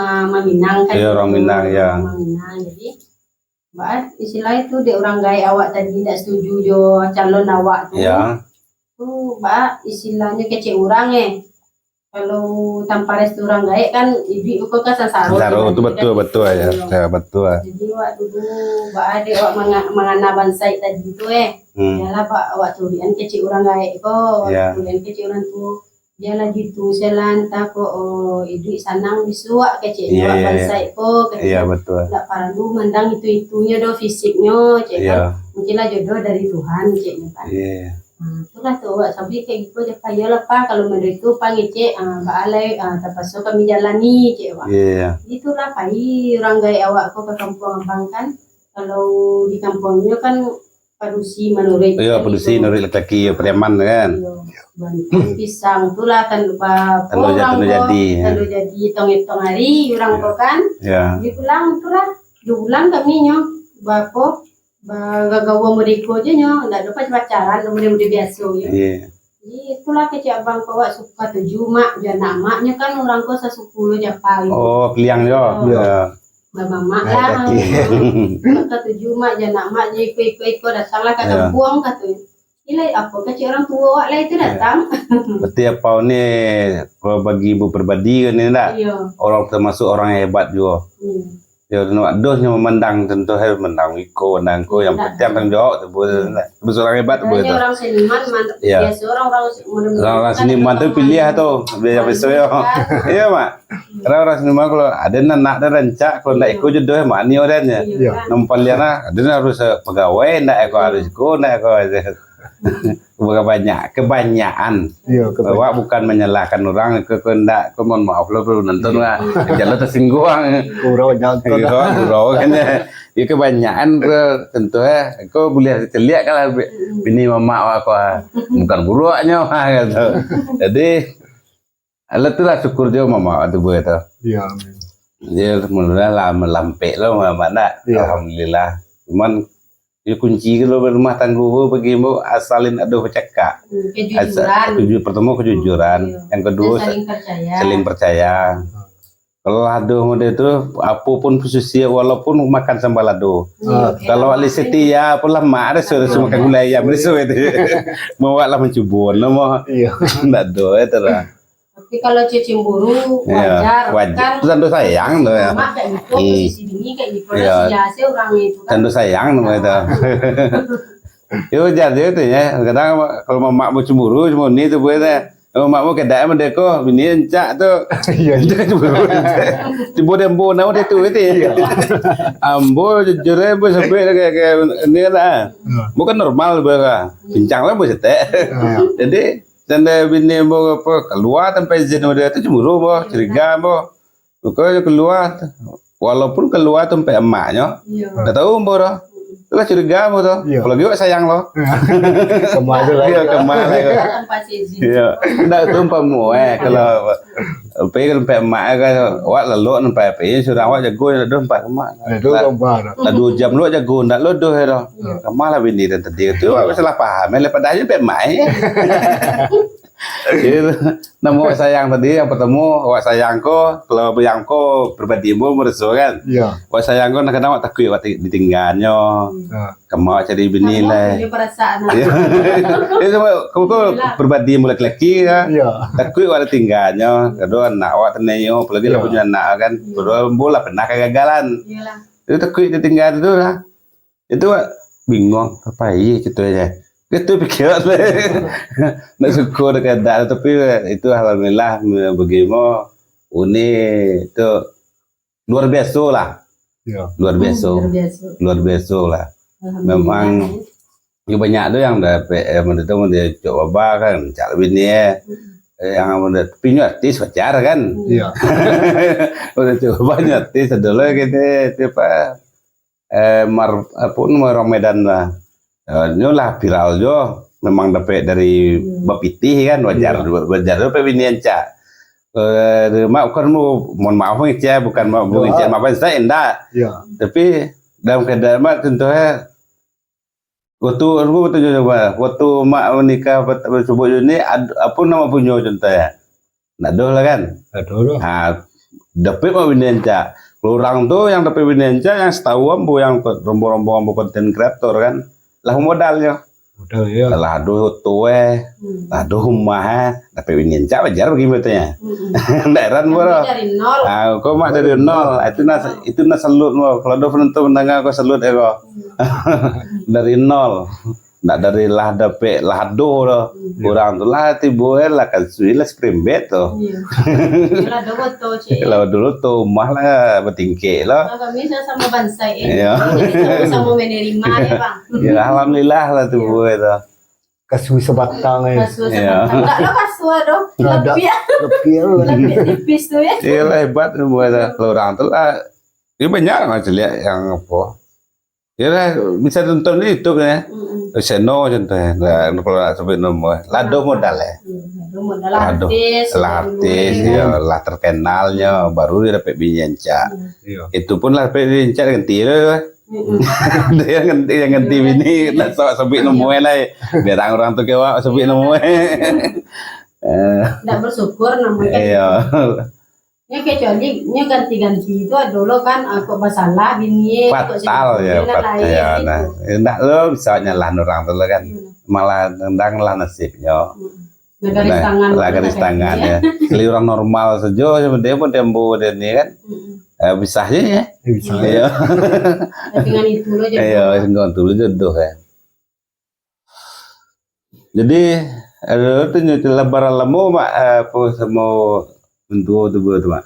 Minang kan. Iya orang Minang ya. Orang Minang jadi mbak istilah itu dek orang gaek awak tadi tidak setuju jo calon awak tu. Ya. Tuh mbak istilahnya kece orang kalau tanpa restu orang gaek kan ibu kok kan sasaro. Sasaro itu betul ya. Ya betul. Jadi awak dulu mbak ada awak mengana bansai tadi itu Yalah pak awak turian kece orang gaek kok. Turian kece orang tu. Dia lagi tu selanta ko ibu sanang bisuak kece awak bansai ko. Iya betul. Tak perlu mendang itu-itunya do fisiknya cek kan. Mungkinlah jodoh dari Tuhan ceknya kan. Iya. Itulah tuh awak sampai kayak gitu aja pak. Yalah pak kalau menurut itu pak ngecek mbak alai terpaksa kami jalani cek pak. Iya. Itulah pak orang gaek awak ko ke kampung abang kan. Kalau di kampungnya kan padusi menurut. Iya padusi menurut lelaki preman kan. Pisang itulah kan lupa Tanu jadi hitung-hitung hari orang ko kan. Iya. Di pulang itulah 2 bulan kami nyo bapo gagawa mereka aja nyo ndak dapat pacaran mudah-mudah biasa ya. Iya. Itulah kecik abang ko suka 7 mak jana maknya kan orang ko sasuku Jepang. Oh kliang yo. Iya. Mama mak lah. Maka 7 mak jana mak je iko datanglah ke kampung katanya. Ilai apa kecik orang tua awak lah itu datang. Berarti apa ni kalau bagi ibu pribadi kan ni tak? Orang termasuk orang yang hebat juga. Ya, nak dosnya memandang tentu harus memandang iko, memandangku yang penting tanggung jawab tu boleh. Seorang hebat tu boleh. Orang seniman mantap. Biasa orang seniman tu pilih tu biar besok ya. Iya mak. Karena orang seniman kalau ada nak dan rancak kalau nak ikut jodoh mak ni orangnya. Nampak liana, ada harus pegawai nak ikut harus ikut nak ikut. Kebanyakan. Bahwa bukan menyalahkan orang ke kendak, mohon maaf lo perlu nonton lah. Jangan tersinggung. Kurang nonton. Kurang kan ya. Ya kebanyakan tentu kau boleh terlihat kalau bini mama aku bukan buruknya gitu. Jadi Allah tu lah syukur dia mama tu buat tu. Iya. Dia mulai lah melampek lo mama nak. Alhamdulillah. Cuman ya kunci kalau rumah tangguh bagimu asalin ada bercakap. Kejujuran. Pertama kejujuran. Yang kedua saling percaya. Kalau lado model itu apapun posisi walaupun makan sambal lado. Kalau ali setia pun lama ada sudah makan gulai ayam itu mau lah mencubur mau Iya. ndak do itu lah. Tapi kalau cemburu wajar, wajar. Itu tentu sayang tuh ya. Mak kayak gitu, posisi ini kayak gitu. Iya. Biasa orang itu kan. Tentu sayang nama itu. Itu jadi itu ya. Kadang kalau mak mau cemburu cuma ini tuh buatnya. Kalau mak mau kedai mendeko, bini encak tuh. Iya. Cemburu. Cemburu dembo nama dia tuh itu ya. Ambo jujur ambo sampai kayak ini lah. Bukan normal berah. Bincang lah bos teh. Jadi tanda bini ambo apa keluar tanpa izin dia itu cemburu boh, curiga boh. Pokoknya keluar, walaupun keluar sampai emaknya, nggak tahu ambo doh. Itulah curiga boh tuh. Kalau dia sayang loh. Kemana itu lagi? Iya kemana? Tanpa izin. Iya, nggak tumpah mu kalau pengen sampai emak kan, awak lalu sampai pengen sudah awak jago lalu sampai emak. Itu kemana? Lah 2 jam lu jago ndak lu doh ya. Kemana bini dan tadi itu awak salah paham, lepas aja sampai emak. Jadi nemu sayang tadi yang bertemu awak sayangku, kalau bayangku berbadimu meresu kan. Iya. Awak sayangku kadang awak takut awak ditinggalnya. Kamu cari bini lah. Ini perasaan. Itu kamu berbadi mulai laki kan. Iya. Takut ada tinggalnya, kedua anak awak tenenyo, apalagi lah punya anak kan, kedua bola pernah kegagalan, Iyalah. itu takut ditinggal itu lah, itu bingung apa iya gitu aja, itu pikiran lah, nak syukur keadaan tapi itu alhamdulillah bagaimana ini itu luar biasa lah, Iya. luar biasa lah, memang ya banyak tuh yang dapat itu mau dia coba kan, cak bini yang udah punya artis wajar kan. Iya. Udah coba artis dulu gitu tipe mar Medan lah. Ini lah viral jo memang dapat dari Bapiti kan wajar dapat binian cak. Mak kan mohon maaf ya bukan mau ngecek apa saya enggak. Iya. Tapi dalam keadaan mak tentunya waktu mak menikah bersubuh ini apa nama punya contohnya nak doh lah kan Aduh. dapat mau binianca orang tuh yang dapat binianca yang setahu ambo yang rombong-rombong ambo konten kreator kan lah modalnya Udah ya. lah aduh tuwe aduh rumah dapat binianca wajar bagaimana daerah bro Dari nol. kau mak dari nol itu nas salut mau kalau doh penonton mendengar kau salut ego dari nol ndak dari lah dapet lah do orang tuh lah tibu lah kan suila sprimbet tuh Iyalah dulu tuh cik. kalau dulu tuh mah lah bertingkek lah Kami sama bansai Iya. Jadi sama menerima ya bang. ya alhamdulillah lah tibu itu Kasih sebatang ya. Kasua Iya. enggak lo kasua dong. Nggak ada. Lebih ya. Lebih ya. Lebih tipis tuh ya. iya lah hebat tibu itu kalau orang tuh lah ini banyak macam lihat yang apa ya lah bisa tonton itu kan ya Seno contohnya, kalau nak sebut nama, lado modal ya, Modal artis. artis, ya, lah terkenalnya, baru dia dapat binyanca. Iya. Itu pun lah dapat binyanca ganti lah, dia ganti bini, nak sebut nama lah, biar orang tu kewak sebut nama. Tidak bersyukur namanya. Iya, Nya kecuali nya ganti-ganti itu dulu kan aku masalah bini fatal ya, fatal ya. Nah, enggak lo bisa nyalahin orang tu kan, malah tendang lah nasibnya. garis tangan. Lah garis tangan ya. Kalau orang normal saja dia pun tempo dia ni kan. Bisa aja ya. Bisa. Iya. Dengan itu lo jadi. Iya, dengan dulu jodoh ya. Jadi ada tu nyuci lebaran lemu mak apa semua bentuk tu mak.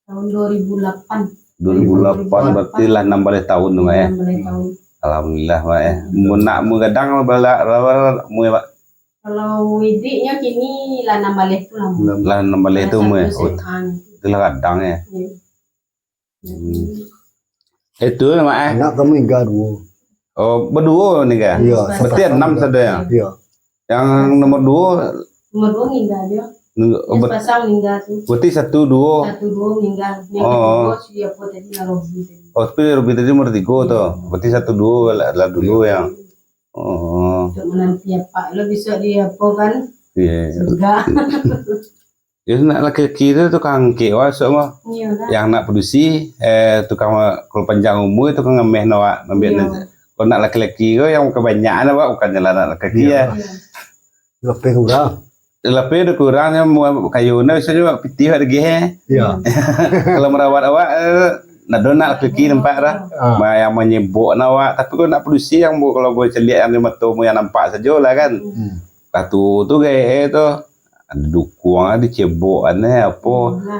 Tahun 2008. 2008 berarti lah 16 tahun tu mak ya. 16 tahun. Alhamdulillah mak ya. Mun nak mu kadang bala mu ya mak. Kalau widiknya kini lah 16 tu lah. Lah 16 tu mu ya. Satu Oh, SMA. itulah kadang ya. Iya. Itu mak ya. Anak kami enggak dua. Oh, berdua nih kan? Iya. Berarti 6 saja ya. Iya. Yang nomor 2 Nomor 2 meninggal dia. Yang pasang meninggal tu. berarti 1 2. 1-2 meninggal. Yang Oh. kedua dia apa tadi narobi tadi. Oh, tapi Robi tadi nomor 3 tuh. Berarti 1 2 lah dulu yang. Oh, Untuk menanti apa lo bisa dia apa kan? iya. Enggak. Itu nak laki-laki itu tukang kewa semua. Iya lah. Yang nak produksi tukang kalau panjang umur itu tukang ngemeh nawak ngambil. Iya. Kalau nak laki-laki itu yang kebanyakan awak bukannya lah nak laki-laki ya. Iya. Lebih kurang. Lebih ada kurangnya mau kayu na biasanya pitih ada gehe. Iya. Kalau merawat awak nak donak laki-laki nampak dah. Yang menyebuk awak tapi kalau nak produksi yang kalau boleh lihat yang mata mu yang nampak saja lah kan. Satu tu gehe tu ada dukung ada cebok ada apa.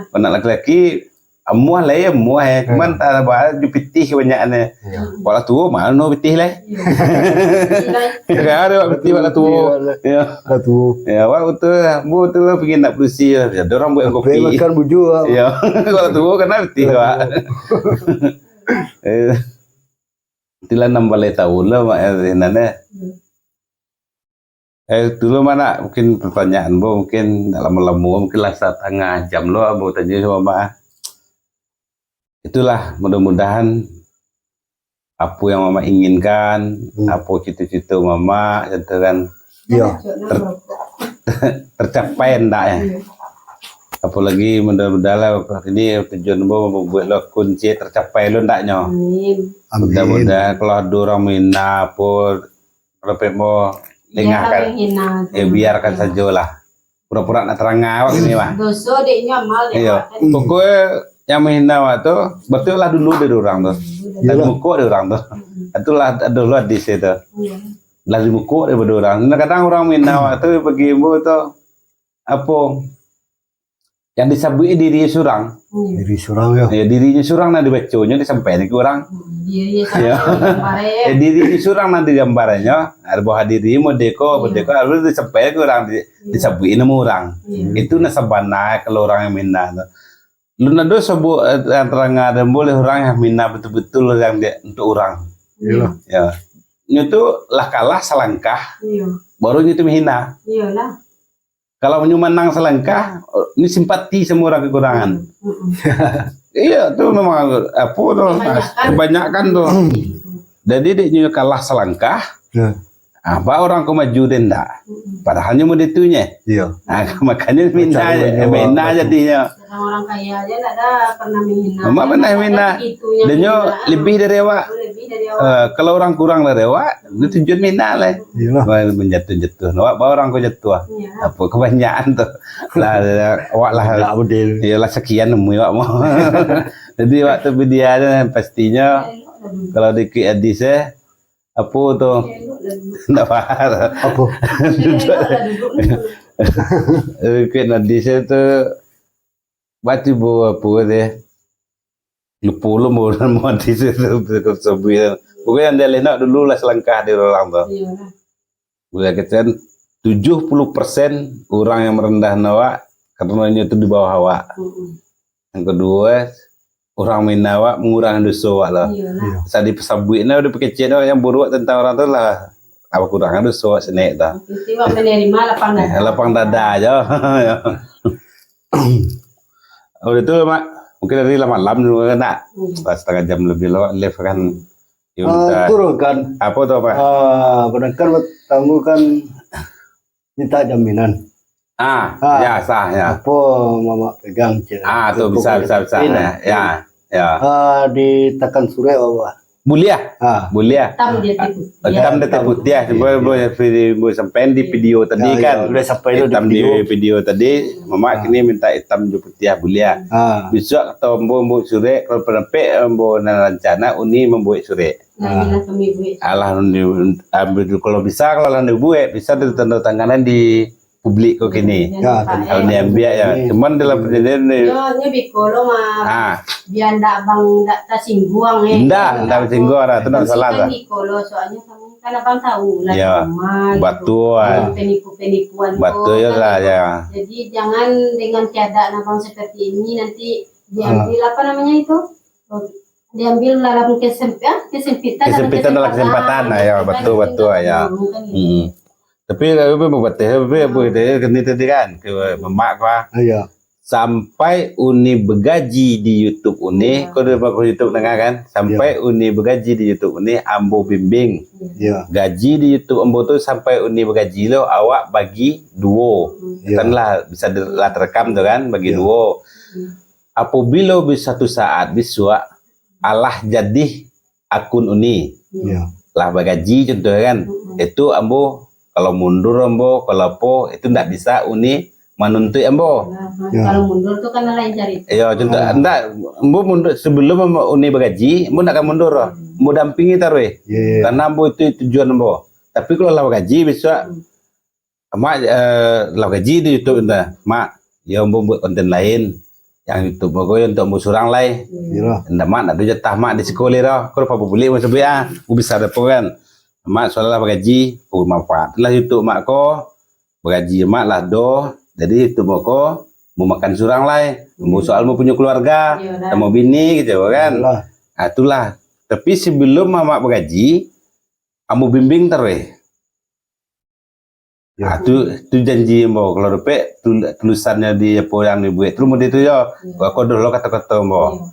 Kalau nak laki-laki muah lah ya muah ya. Cuman tak ada ju pitih kebanyakannya. Kalau tu mana no pitih lah. Kan ada pitih kalau tu. Ya. Satu. Ya, awak betul pengen nak produksi ya. Ada orang buat kopi. Makan buju. Ya, kalau tu kena pitih awak. Itulah 16 tahun lah mak nana. Dulu mana mungkin pertanyaan bo mungkin lama-lama mungkin lah setengah jam lo bo tanya sama mak. Itulah mudah-mudahan apa yang mama inginkan, apa cita-cita mama, gitu kan Iya. tercapai enggak ya. Apalagi mudah-mudahan ini tujuan bo membuat lo kunci tercapai lo endaknya. Amin. Mudah-mudahan kalau ada orang mina apa kalau mau dengarkan biarkan saja lah. Pura-pura nak terang awak ini mah. Dosa deknya amal ya. Iya. Pokoknya yang menghina awak tu betul lah dulu dari orang tu. Dari muka dari orang tu. Itulah dulu di situ. Dari muka dari orang. Kadang orang menghina awak tu bagi ibu tu apa yang disabui diri surang. Diri surang ya. Ya dirinya surang nanti bacanya disampaikan ke orang. Iya. Diri surang nanti gambarannya ada bahwa diri modeko harus disampaikan ke orang disabuin sama orang. Itu nasabana kalau orang yang minna. Lu nado sebut antara ada boleh orang yang minna betul-betul yang dia untuk orang. Iya. Ya. Itu lah kalah selangkah. Iya. Baru itu menghina. Iyalah. Kalau menang selangkah, ini simpati semua orang kekurangan. Iya, tuh memang apa tuh kebanyakan tuh. Jadi dia kalah selangkah. Apa orang kau maju dendak. Padahalnya mau ditunya. Iya. Makanya mina jadinya. Orang kaya aja enggak ada pernah menghina. Mama pernah menghina. Dan lebih dari awak. Kalau orang kurang dari awak, itu tujuan mina lah. Iyalah. Menjatuh-jatuh. Awak bawa orang kau jatuh. Apa kebanyakan tuh. Lah awak lah. Iyalah sekian nemu awak mau. Jadi waktu dia pastinya kalau di Adis apa tuh? Enggak paham. Apa? Kena di situ batu bawa apa deh. Lupa lu mau di situ sebuah. Pokoknya anda lihat dulu lah selangkah di orang tu. Boleh katakan 70% orang yang merendah awak karenanya itu di bawah awak. Yang kedua orang minawak mengurangi dosa awak lah. Saat di pesabuitnya udah kecil yang buruk tentang orang tu lah. Apa kurangnya dosa senek dah. Itu menerima lapang dada aja. Udah itu mak mungkin dari malam dulu kan nak setengah jam lebih lo live kan. Turun kan. Apa tuh pak? Berdasarkan tamu kan minta jaminan. Ya sah ya. Apa mama pegang je. Tuh bisa ya. Ditekan sore apa? Bulia. Bulia. Hitam dia putih. Boleh sampai di video tadi kan. Udah sampai hitam di video tadi. Mama kini minta hitam di putih bulia. Besok atau membuat sore kalau penepek membuat rencana uni membuat sore. Allah ambil kalau bisa kalau dibuat bisa ditanda-tanganan di publik kok kini. Kalau diambil ya. Cuman dalam perjalanan ni. Nya bikolo mah. Biar ndak bang ndak tersinggung Ndak tersinggung ada tu nak salah dah. Bikolo soalnya kamu kan abang tahu lah. Ya. Batuan. Penipuan. Betul lah ya. Jadi jangan dengan keadaan abang seperti ini nanti diambil apa namanya itu? Diambil dalam kesempitan dalam kesempatan ya betul ya. Tapi membuat kini tadi kan ke memak gua. Iya. Sampai uni bergaji di YouTube uni, kau udah pakai YouTube dengar kan? Sampai uni bergaji di YouTube uni, ambo bimbing. Iya. Gaji di YouTube ambo tu sampai uni bergaji lo, awak bagi 2. Ya. Kan lah bisa terekam tuh kan bagi Ya. dua. Apabila bisa satu saat bisa Allah jadi akun uni Ya. lah bagaji contoh kan, itu ambo kalau mundur ambo kalau apa itu ndak bisa uni menuntut ambo. Ya. Kalau mundur tuh kan lain cerita. Ya contoh ndak ambo mundur sebelum ambo uni bagaji ambo ndak akan mundur ambo dampingi taruh Ya. karena ambo itu tujuan ambo. Tapi kalau lah bagaji bisa mak lah gaji di YouTube entah mak ya ambo buat konten lain yang YouTube aku untuk ambo surang lain. Ya. Ndak mak ndak jatah mak di sekolah dah. Kalau apa boleh masuk ya, aku bisa ada kan. Mak soalnya bagaji, aku manfaat lah YouTube mak ko. Bagaji mak lah do. Jadi YouTube ko mau makan surang lain. Mau soal mau punya keluarga, mau bini gitu kan. Lah. Nah, itulah. Tapi sebelum mak bagaji, kamu bimbing terus. Ya. Tu janji mau kalau dapat tulisannya di apa yang dibuat terus mau itu ya. Aku dulu kata-kata mau.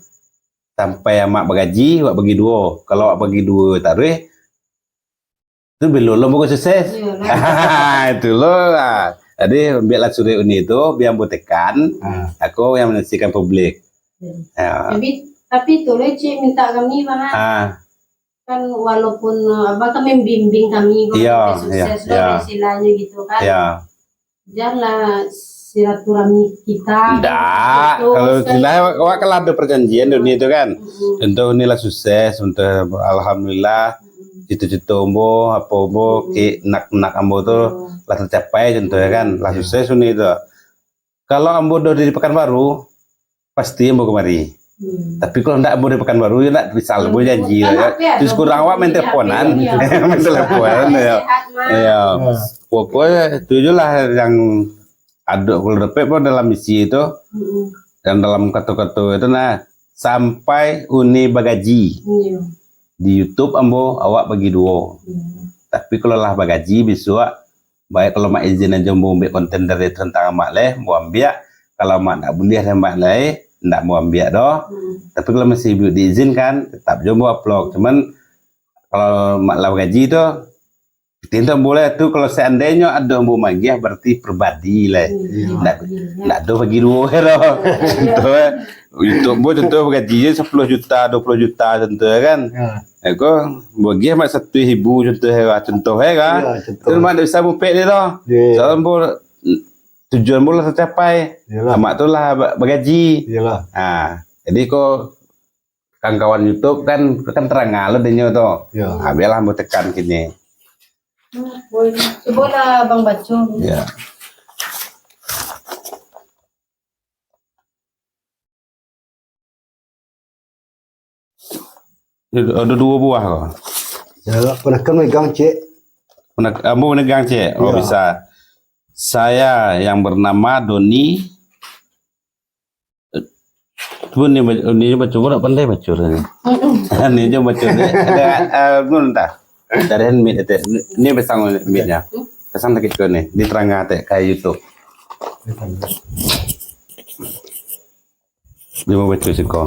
Sampai mak bagaji, wak bagi dua. Kalau wak bagi dua taruh, itu belum lo mau sukses. Itu lo. Jadi biarlah suri uni itu biar buat tekan. Aku yang menyaksikan publik. Tapi itu lo minta kami banget. Kan walaupun abang kan membimbing kami Iya, sukses iya. istilahnya gitu kan. Ya. Janganlah silaturahmi kita. Enggak, kalau istilahnya wak kalau ada perjanjian dunia itu kan. Untuk inilah sukses, untuk alhamdulillah cita-cita ambo apa ambo ki nak ambo tuh lah tercapai contohnya kan, lah sukses ini itu. Kalau ambo udah di Pekanbaru pasti ambo kemari. Tapi kalau ndak ambo di Pekanbaru ya ndak bisa ambo janji ya. Terus kurang awak main teleponan, main teleponan ya. Ya. Pokoknya itu lah yang ada kalau dapat pun dalam misi itu dan dalam kata-kata itu nah sampai uni bagaji di YouTube ambo awak bagi dua. Tapi kalau lah bagaji bisa baik kalau mak izin aja mau ambil konten dari tentang mak leh mau ambil, kalau mak nak boleh mak leh ndak mau ambil doh. Tapi kalau masih diizinkan tetap aja mau upload. Cuman kalau mak lah bagaji itu tidak boleh tuh kalau seandainya ada mau magiah berarti pribadi lah. Ndak ada bagi dua loh. Contoh YouTube bu contoh gajinya 10 juta 20 juta contoh kan. Aku bagi mak 1.000 contoh kan. Terus mak bisa mupek dia loh. Soalnya bu tujuan bu lah tercapai. Mak tu lah bagaji. Jadi kok kawan-kawan YouTube kan terang ngalor dia tuh. Biarlah mau tekan kini. Boleh. Coba lah Bang baca. Ya. Ada 2 buah kok. Ya, pernah kan megang cek. Kamu menegang cek? Oh Ya. bisa. Saya yang bernama Doni. Tuh ini baca tak pandai baca ni. Ini je baca ni. Ada entah. Dari handmade itu. Ini pasang handmade-nya. Pasang tak kau ni. Di terangah tak kayak YouTube. Dia mau baca sih kau.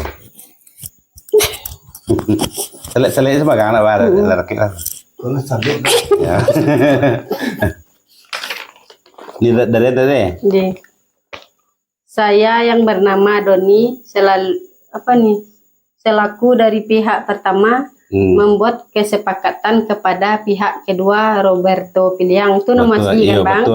Selek sama kan apa ada rakit lah. Kalau sabit. Ya. Ini dari. Saya yang bernama Doni selaku dari pihak pertama membuat kesepakatan kepada pihak kedua Roberto Piliang itu nama asli kan Bang.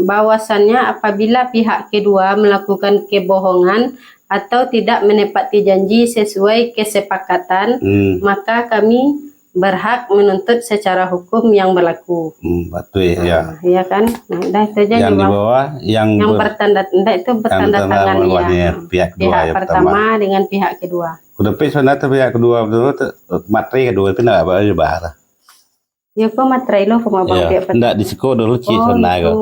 Bahwasannya apabila pihak kedua melakukan kebohongan atau tidak menepati janji sesuai kesepakatan, maka kami berhak menuntut secara hukum yang berlaku. Betul ya. Iya kan? Nah, itu aja yang di bawah yang bertanda tangan ya. Pihak pertama dengan pihak kedua. Kuda sebenarnya pihak kedua betul materi kedua itu enggak apa aja bahasa. Ya kok materi lo kok Bang pihak pertama. Enggak di sekolah dulu sih sebenarnya kok.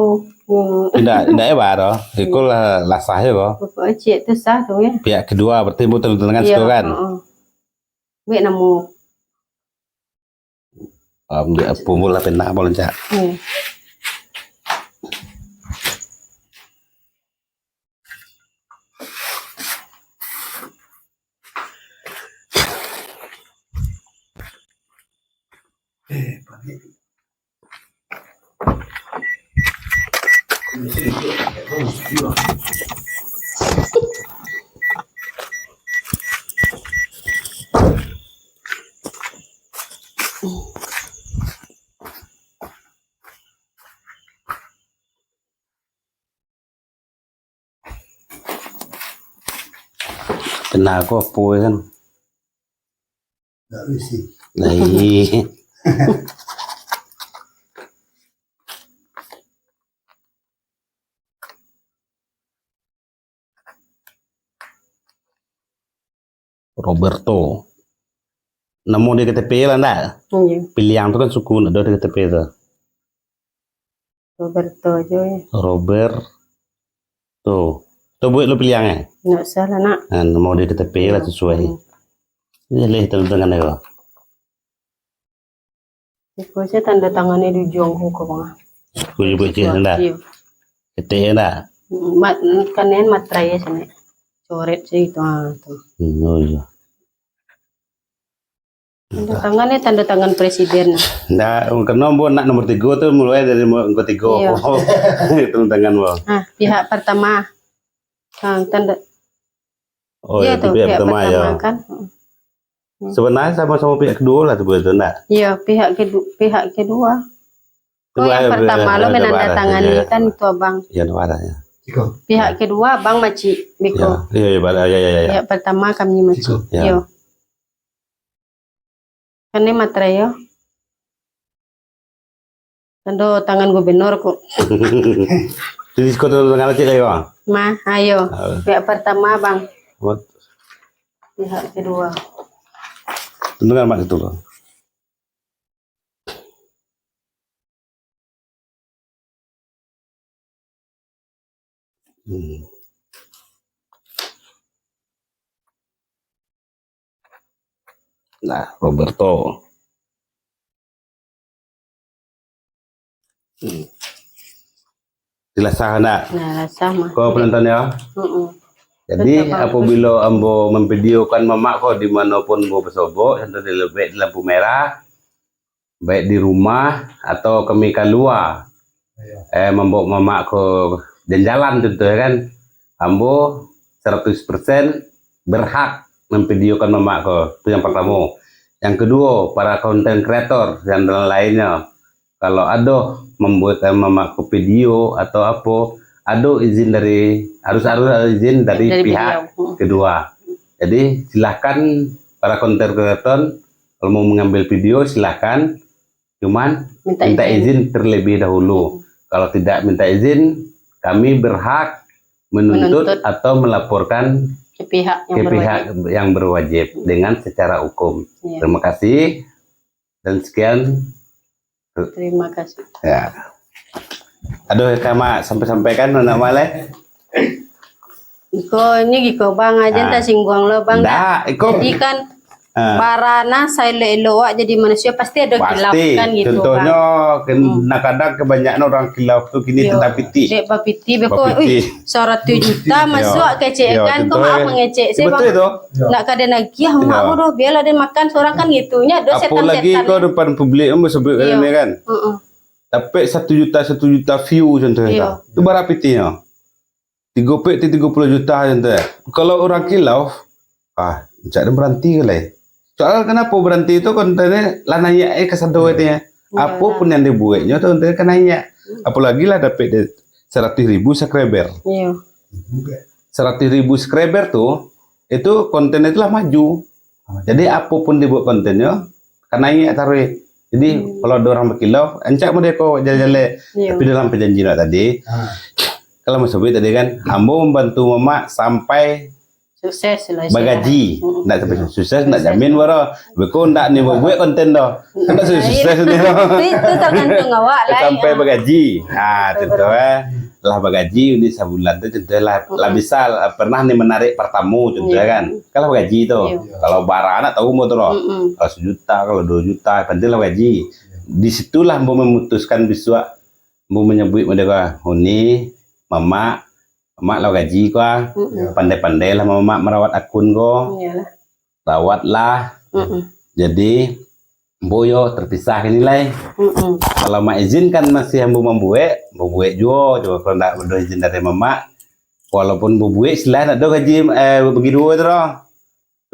Enggak ya baru. Itu lah sah ya kok. Pokoknya cik itu sah tuh ya. Pihak kedua berarti betul dengan sekolah kan. Wek namu dia pumul lah pernah boleh cak. Kena aku apa kan? Nggak bisa. Nah, iya. Roberto. Nemu di KTP lah enggak? Iya. Pilih yang itu kan suku ada di KTP itu. Roberto aja ya. Robert. Tuh. Tuh buat lu pilih yang Nggak salah nak. Nah, mau di KTP lah sesuai. Ini lihat tanda-tangan itu. Itu saya tanda tangannya di Jongho kok bang. Kuju kuju enggak? Iya. KTP enggak? Kanen matrai sana. Coret sih itu tuh. Oh iya. Tanda tangan presiden. Nah, karena mau nak nomor 3 tuh mulai dari nomor 3. Iya. Tanda tangan mau. Nah, pihak pertama. Tanda. Oh Iya ya, tuh, pihak pertama ya. kan. Sebenarnya sama-sama pihak kedua lah tuh betul enggak? Iya, pihak kedua. Oh, yang pertama lo menandatangani kan itu abang. Iya, ya. Pihak kedua abang Maci Beko. Iya, iya. Pihak pertama kami Maci. Ya. Iya. Kan ini materai yo. Tanda tangan gubernur kok. Jadi sekolah tangan cek ayo. Ma, ayo. Pihak pertama bang. Pihak kedua. Tunggu mak itu loh. Nah, Roberto. Jelas sah enggak? Nah, sama. Kau penonton ya? Jadi Tetap apabila ambo memvideokan mamak kau dimanapun ambo bersobok, contoh di lampu merah, baik di rumah atau kami keluar, membawa mamak ke jalan contohnya kan, ambo 100% berhak memvideokan mamak kau. Itu yang pertama. Yang kedua, para konten kreator dan lainnya, kalau ada membuat mamak ke video atau apa, ada izin dari harus izin dari pihak kedua. Jadi silahkan para konten kreator kalau mau mengambil video silahkan, cuman minta izin terlebih dahulu. Kalau tidak minta izin, kami berhak menuntut atau melaporkan ke pihak yang berwajib dengan secara hukum. Ya. Terima kasih dan sekian. Terima kasih. Ya. Aduh, Kama sampaikan anak male. Iko ini giko bang aja tak singgung lo bang. Jadi kan barana saya leloa jadi manusia pasti ada kilaf kan gitu. Contohnya kadang kebanyakan orang kilaf tuh kini tentang piti. Dek bapiti beko, 100 juta masuk kecek kan, kok maaf mengecek sih bang. Betul itu. Nak kada lagi, mak udah biar ada makan seorang kan gitunya. Apalagi kau depan publik kamu sebut ini kan. Tapi 1 juta view contohnya. Itu berapa pitinya? 30 juta contohnya. Kalau orang kilaf, jangan berhenti kali. Soal kenapa berhenti itu kontennya lah nanya kesantuannya. Apapun yang dibuatnya itu kontennya kan nanya. Apalagi lah dapat 100.000 subscriber. Iya. 100.000 subscriber tuh itu kontennya itulah maju. Jadi apapun dibuat kontennya kan nanya taruh. Jadi kalau ada orang berkilau, encak mau dia kok jalan-jalan. Tapi dalam perjanjian tadi, kalau Mas Sobi tadi kan, hamba membantu mama sampai sukses lah. Bagaji, ndak sampai sukses, ndak jamin waro. Beko ndak nih buat konten doh, ndak sukses nih. Itu tergantung awak lah. Sampai bagaji, contoh lah bagaji ini sebulan tuh contoh lah bisa pernah nih menarik pertamu contoh kan. Kalau bagaji itu, kalau barang anak tahu mau tuh loh. Kalau 1 juta, kalau 2 juta, penting lah bagaji. Disitulah mau memutuskan biswa, mau menyebut mereka, ini mama lah gaji kok, pandai-pandai lah mama merawat akun kok, rawatlah. Jadi Boyo terpisah nilai. Kalau mak izinkan masih ambu membuat juga coba kalau tidak ada izin dari mama, walaupun membuat selain ada gaji bagi dua itu loh.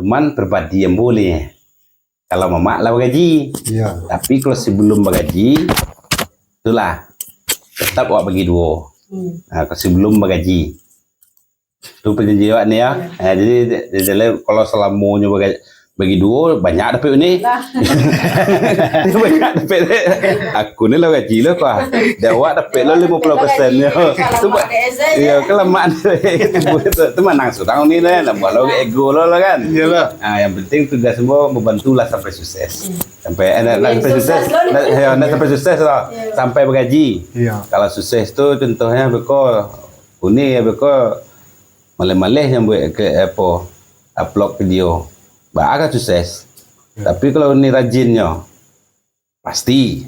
Cuman pribadi yang boleh. Kalau mama lah gaji, Iya. tapi kalau sebelum bagaji, itulah tetap awak bagi dua. Nah, kalau sebelum bagaji, itu perjanjian ni ya. Jadi kalau selamanya bagi dua banyak dapat ni. Banyak dapat. Aku ni lah gaji lah kah. Dah awak dapat lah 50% ya. Tu ya kelamaan tu menang sutang ni lah. Buat lo ego lo lah kan. Iyalah. Yang penting tugas semua membantulah sampai sukses. Sampai sampai sukses. Nak sampai sukses lah. Sampai bergaji. Iya. Kalau sukses tu contohnya beko uni ya beko malih-malih yang buat ke apa upload video. Bakal sukses. Tapi kalau ni rajinnya pasti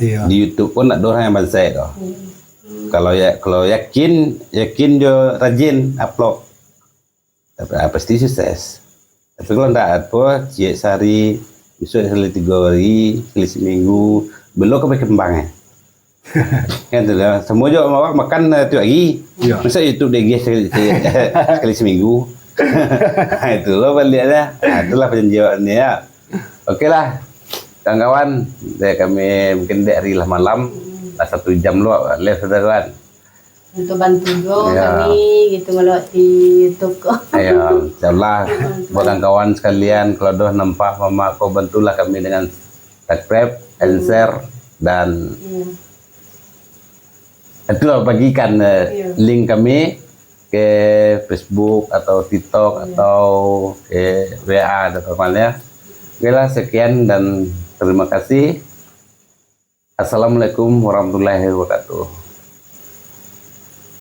Ya. di YouTube pun ada orang yang bantai tu. Kalau yakin jo rajin upload. Tapi pasti sukses. Tapi kalau tak apa, cik sehari, besok sekali 3 hari, sekali seminggu, belum ke berkembang kan tu lah. Semua juga makan tiap hari. Ya. Masa YouTube dia sekali seminggu. Itulah balik dah. Itulah perjanjian ni ya. Okeylah kawan-kawan, kami mungkin dari lah malam, dah 1 jam lu live sudah kawan. Untuk bantu juga Ya. kami gitu melewati YouTube kok. Ya, insyaallah buat kawan-kawan sekalian kalau dah nampak mama kau bantulah kami dengan subscribe and share dan itulah bagikan link kami ke Facebook atau TikTok atau ke WA atau mana. Okelah sekian dan terima kasih. Assalamualaikum warahmatullahi wabarakatuh.